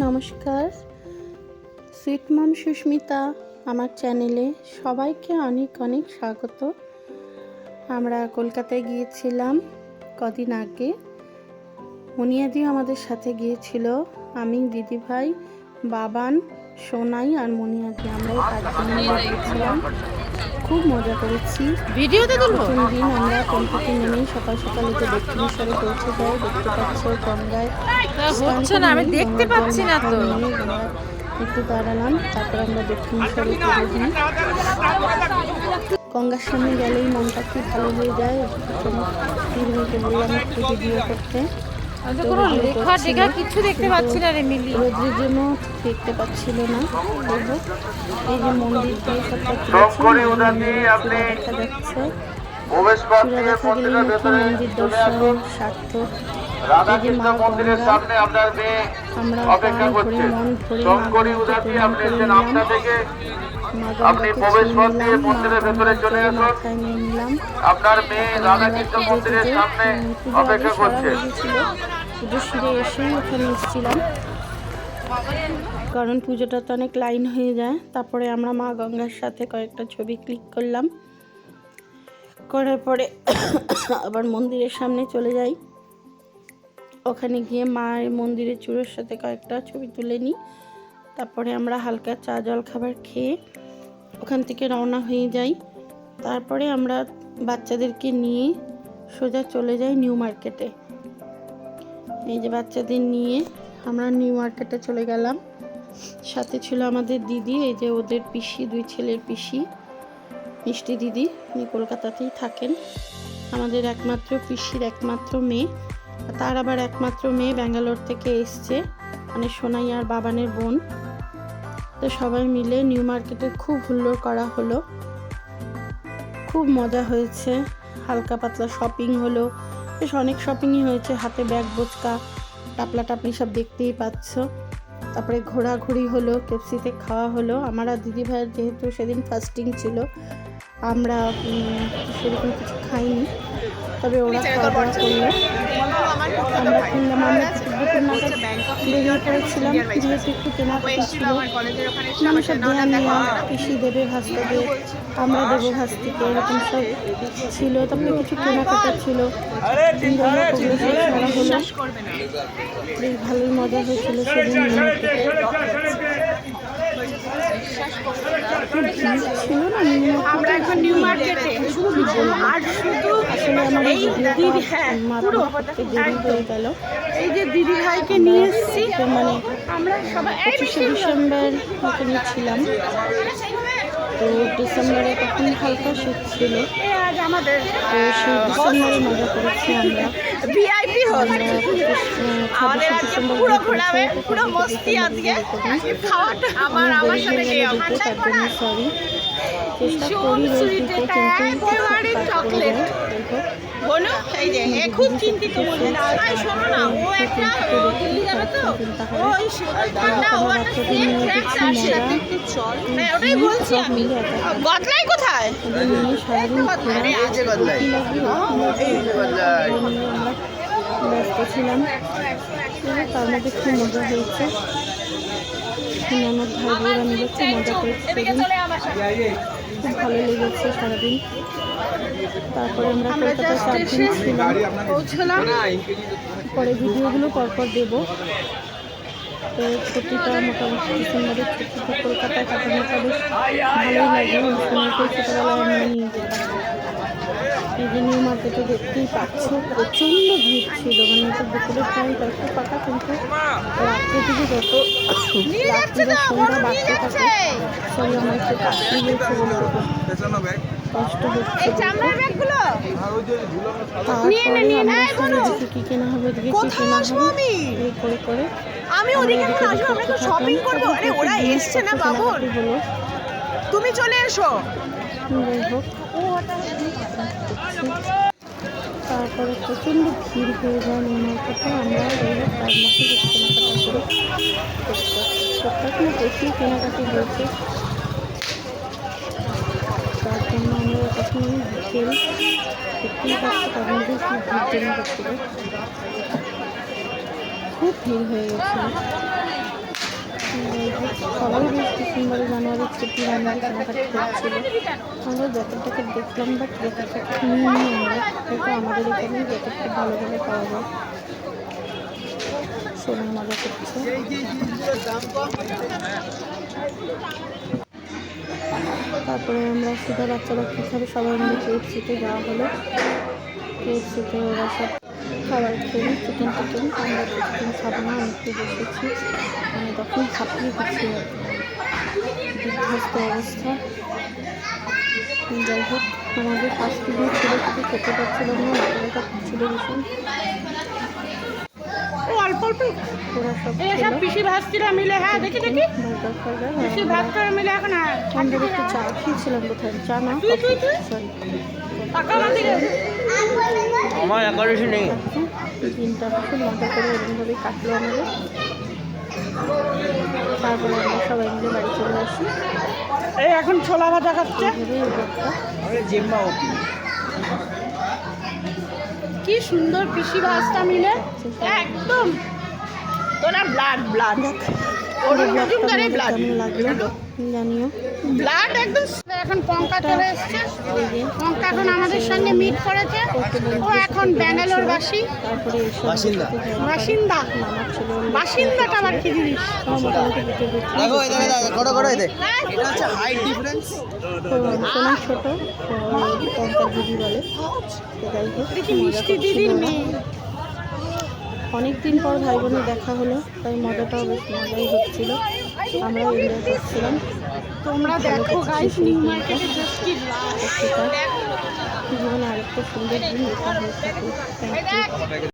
নমস্কার, sweet mom Susmita আমার চ্যানেলে সবাইকে অনেক অনেক স্বাগত। আমরা কলকাতায় গিয়েছিলাম কদিন আগে। মুনিয়াদিও আমাদের সাথে গিয়েছিল। আমি, দিদিভাই, বাবান, সোনাই আর মুনিয়াদি, আমরা এই 5 জন মিলে গিয়েছিলাম। খুব মজা করেছি। ভিডিওতে তুলবো। প্রথম দিন আমরা কলকাতা নেমেই সকাল সকাল যে দক্ষিণেশ্বরে পৌঁছে যাই। দেখতে পাচ্ছ গঙ্গায় হচ্ছে না, আমি দেখতে পাচ্ছি না তো। একটু দাঁড়ালাম, তারপর আমরা দক্ষিণেশ্বরে পুজো দিই। গঙ্গার সামনে গেলেই মনটা খুব ভালো হয়ে যায়। দিদিকে বললাম একটু ভিডিও করতে। কিছু দেখতে পাচ্ছি না রে মিলি, রোদ্রের জন্য দেখতে পাচ্ছিল না। এই যে মন্দিরটা সবটা দেখা যাচ্ছে। মন্দির দর্শন সার্থক। এই যে মা গঙ্গা, আমরা প্রাণ ভরে মন ভরে প্রণাম করে নিলাম। মা গঙ্গাকে ছুঁয়ে নিলাম, মা গঙ্গার জলে মাথায় নিয়ে নিলাম। পুজো আগে সারা হয়ে গেছিল, পুজো সেরে এসেই ওখানে এসেছিলাম, কারণ পুজোটা তো অনেক লাইন হয়ে যায়। তারপরে আমরা মা গঙ্গার সাথে কয়েকটা ছবি ক্লিক করলাম, করার পরে আবার মন্দিরের সামনে চলে যাই। ওখানে গিয়ে মায়ের মন্দিরের চূড়োর সাথে কয়েকটা ছবি তুলে নিই। তারপরে আমরা হালকা চা জল খাবার খেয়ে ওখান থেকে রওনা হয়ে যাই। তারপরে আমরা বাচ্চাদেরকে নিয়ে সোজা চলে যাই নিউ মার্কেটে। এই যে বাচ্চাদের নিয়ে আমরা নিউ মার্কেটে চলে গেলাম। সাথে ছিল আমাদের দিদি, এই যে ওদের পিসি, 2 ছেলের পিসি, মিষ্টি দিদি, উনি কলকাতাতেই থাকেন। আমাদের একমাত্র পিসির একমাত্র মেয়ে, তার আবার একমাত্র মেয়ে ব্যাঙ্গালোর থেকে এসছে, মানে সোনাই আর বাবানের বোন। তো সবাই মিলে নিউ মার্কেটে খুব হুল্লোড় করা হলো, খুব মজা হয়েছে। হালকা পাতলা শপিং হলো, বেশ অনেক শপিংই হয়েছে। হাতে ব্যাগ বোচকা টাপলা টাপলি সব দেখতেই পাচ্ছ। তারপরে ঘোরাঘুরি হলো, কেএফসিতে খাওয়া হলো। আমার আর দিদি ভাইয়ের যেহেতু সেদিন ফাস্টিং ছিল, আমরা সেরকম কিছু খাইনি, তবে ওরা খাওয়া দাওয়া করলো। আমরা কিনলাম, আমরা দুপুর নাগাদ বেরিয়ে পড়েছিলাম, যেহেতু একটু কেনাকাটি ছিল। মানুষের দেয়া নেওয়া, পিসি দেবে ভাস্তাদের, আমরা দেবো ভাস্তিকে, এরকম সব ছিল। তারপরে কিছু কেনাকাটা ছিল, ওগুলো সব সারা হলো। বেশ ভালোই মজা হয়েছিল সেদিন। ছিল না আমরা এখন নিউ মার্কেটে, আর শুধু এই দিদি, হ্যাঁ পুরো দেরি হয়ে গেল। এই যে দিদি ভাইকে নিয়ে এসেছি, মানে আমরা সবাই 25শে ডিসেম্বর ওখানে ছিলাম। তো ডিসেম্বরে তখন হালকা শীত ছিল, আমাদের তো সেই ডিসেম্বরে মজা করেছি আমরা। ভিআইপি হল আমাদের আজকে পুরো ঘোরাবে, পুরো মস্তি আজকে। খাওয়াটা আমার সাথে তার জন্য সরি, চেষ্টা করি রোজ দিতে, কিন্তু চকলেট বলো। এই যে এ খুব চিন্তিত, বলে না শোনো না, ও একটা ও দিল্লি যাবে তো, ওই না ও একটা ট্র্যাক আছে, চল। হ্যাঁ ওটাই বলছি আমি। বদলাই কোথায়? সারাদিন এই যে বদলাই, এই যে বদলাই ব্যস্ত ছিলাম। তার মধ্যে খুব মজা হয়েছে। ননদ ভাই বোরা মিলে খুব মজা করেছে, খুব ভালো লেগেছে সারাদিন। তারপরে আমরা কলকাতায় 4 দিন ছিলাম। পরে ভিডিওগুলো পরপর দেবো। তো ছুটিটা মোটামুটি ডিসেম্বরের ছুটিতে কলকাতায় কাটানোটা বেশ ভালোই লাগে। ওই সময়টাই ছোটোবেলায় আমরা নিয়ে যেতাম। এই যে নিউ মার্কেটে দেখতেই পাচ্ছ প্রচণ্ড ভিড় ছিল, মানে এটা দুপুরের টাইম একটু ফাঁকা, কিন্তু রাত্রে থেকে যত রাত্রি বা সন্ধ্যা বাড়তে থাকে, সরি আমার একটু কাশি হয়েছে বলতে, কষ্ট হচ্ছে। তারপরে আমরা সব এদিকে কী কেনা হবে, এদিকে কী কেনা হবে, এই করে করে আমি ওদিকে এখন আসবো, আমরা তো শপিং করবো। আরে ওরা এসছে না বাবুর, তুমি চলে এসো। যাই হোক, তারপরে প্রচণ্ড ভিড় হয়ে যায় নিউ মার্কেটে। আমরা যাই হোক তার মধ্যে কিছু কেনাকাটা করে টুকটাক না প্রচুর কেনাকাটি হয়েছে। তার জন্য আমরা তখন বিকেল দেখতেই পাচ্ছি, তার মধ্যে খুব ভিড় জমে গেছিলো, খুব ভিড় হয়ে গেছিলো। সবাই বেশ ডিসেম্বরে জানুয়ারির ছুটি বানিয়ে কেনাকাটা করছিল। আমরা জ্যাকেটটাকে দেখলাম, বাট জ্যাকেটটাকে নিয়ে আমরা হয়তো আমাদের এখানে জ্যাকেটটা ভালো ভালো পাওয়া যায়। সোনার মজা করছে। তারপরে আমরা সুধা বাচ্চারা কী খাবে সবাই মিলে KFC-তে যাওয়া হলো। KFC-তে ওরা সব খাবার খেয়ে চিকেন টিকেন, আমরা চিকেন খাবো না, আমি একটু বসেছি, আমি তখন ঝাঁপিয়ে দিচ্ছি আর কি, বিধ্বস্ত অবস্থা। যাই হোক, আমাদের ফার্স্ট ফুডে ছেড়ে শুধু খেতে পারছিলাম না, মাথাটা ছিল ভীষণ। অল্প অল্প ওরা সব সব পিসি ভাজছিরা মিলে, হ্যাঁ দেখি দেখি বার্গার ফার্গার, পিসি ভাত করে মিলে এখন আমরা একটু চা খেয়েছিলাম, কোথায় চা না সরি আমার একাদশী নেই। দিনটা খুব মজা করে এরকমভাবেই কাটলো আমাদের। তারপরে আমরা সবাই মিলে বাড়ি চলে আসি। এই এখন ছোলা ভাজা খাচ্ছে। এইভাবেই এই ব্লগটা। কি সুন্দর পিসি ভাজটা মিলে একদম তোরা ব্লাড ব্লাড ওরকম করে ব্লাড কেমন লাগলো জানিও। ব্লাড একদম। এখন পঙ্কা চলে এসছে, পঙ্কা এখন আমাদের সঙ্গে মিট করেছে। ও এখন ব্যাঙ্গালোর বাসী, তারপরে বাসিন্দা। বাসিন্দা। আমার ছেলে বাসিন্দাটা আবার কি জিনিস? মোটামুটি দিতে দিতে দেখো এই দেখো দেখো করো করো এই দেখ। এটা হচ্ছে হাইট ডিফারেন্স। অনেক ছোটো, পঙ্কার দিদি বলে। তো যাই হোক, দেখি মিষ্টি দিদির মেয়ে। অনেক দিন পর ভাই বোনের দেখা হলো, তাই মজাটাও বেশ মজাই হচ্ছিল, আমরাও এনজয় করছিলাম। তোমরা দেখো গাইস, নিউ মার্কেটে জাস্ট কি জীবনে আরেকটা সুন্দর দিন দেখা হয়ে থাকে। Thank you.